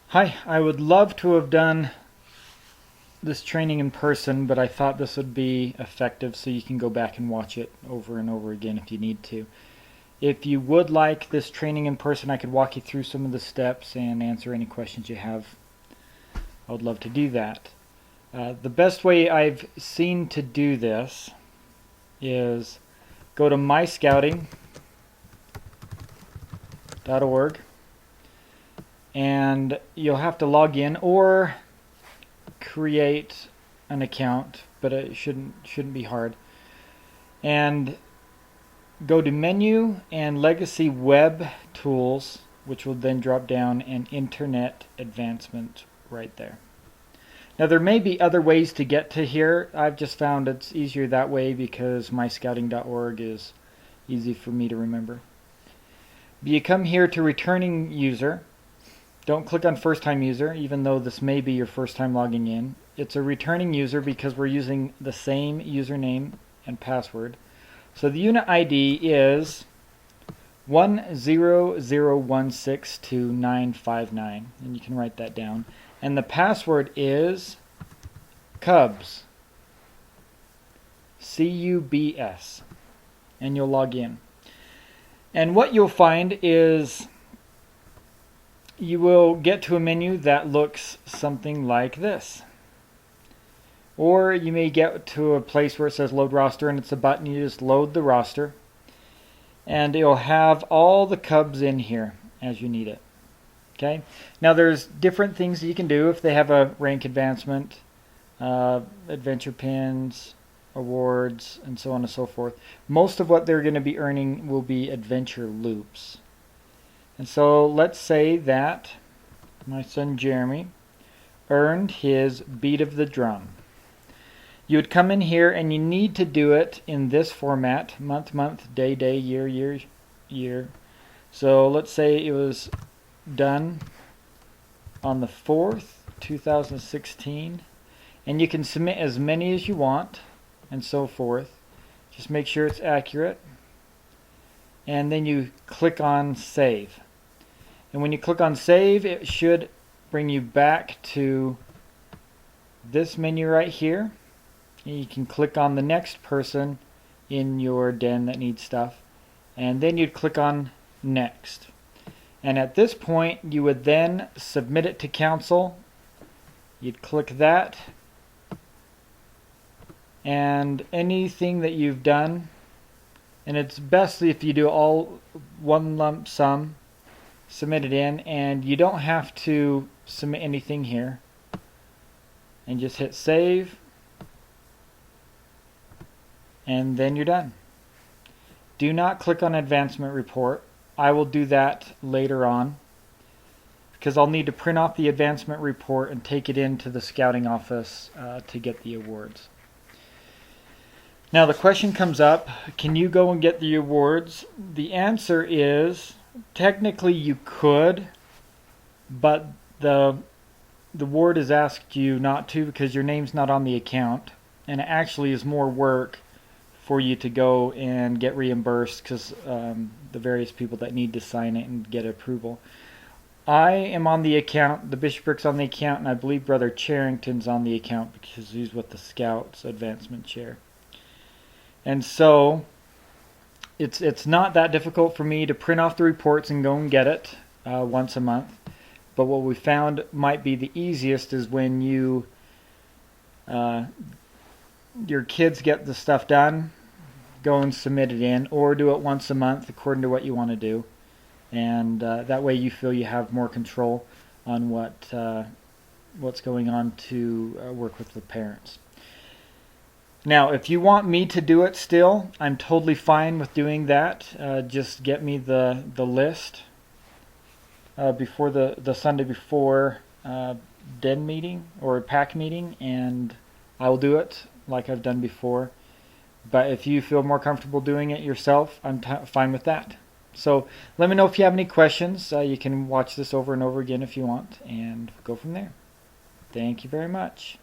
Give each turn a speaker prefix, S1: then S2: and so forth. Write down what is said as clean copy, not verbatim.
S1: Hi, I would love to have done this training in person, but I thought this would be effective so you can go back and watch it over and over again if you need to. If you would like this training in person, I could walk you through some of the steps and answer any questions you have. I would love to do that. The best way I've seen to do this is go to myscouting.org and you'll have to log in or create an account, but it shouldn't be hard. And go to menu and legacy web tools, which will then drop down, and internet advancement right there. Now there may be other ways to get to here. I've just found it's easier that way because myscouting.org is easy for me to remember. But you come here to returning user. Don't click on first time user, even though this may be your first time logging in. It's a returning user because we're using the same username and password. So the unit ID is 100162959, and you can write that down. And the password is Cubs, C-U-B-S, and you'll log in. And what you'll find is you will get to a menu that looks something like this. Or you may get to a place where it says load roster and it's a button. You just load the roster and it'll have all the Cubs in here as you need it. Okay. Now there's different things that you can do if they have a rank advancement, adventure pins, awards, and so on and so forth. Most of what they're going to be earning will be adventure loops. And so let's say that my son Jeremy earned his beat of the drum. You would come in here and you need to do it in this format: month, month, day, day, year, year, year. So let's say it was done on the 4th, 2016. And you can submit as many as you want and so forth. Just make sure it's accurate. And then you click on save. And when you click on save, it should bring you back to this menu right here. And you can click on the next person in your den that needs stuff. And then you'd click on next. And at this point, you would then submit it to council. You'd click that. And anything that you've done, and it's best if you do all one lump sum, submit it in, and you don't have to submit anything here. And just hit save, and then you're done. Do not click on advancement report. I will do that later on because I'll need to print off the advancement report and take it into the scouting office to get the awards. Now the question comes up, can you go and get the awards? The answer is technically you could, but the ward has asked you not to because your name's not on the account, and it actually is more work for you to go and get reimbursed because the various people that need to sign it and get approval. I am on the account, the bishopric's on the account, and I believe Brother Charrington's on the account because he's with the Scouts Advancement Chair. And so it's not that difficult for me to print off the reports and go and get it once a month. But what we found might be the easiest is when you your kids get the stuff done, go and submit it in, or do it once a month according to what you want to do. And that way you feel you have more control on what's going on to work with the parents. Now, if you want me to do it still, I'm totally fine with doing that. Just get me the list before the Sunday before den meeting or pack meeting, and I will do it like I've done before. But if you feel more comfortable doing it yourself, I'm fine with that. So let me know if you have any questions. You can watch this over and over again if you want, and go from there. Thank you very much.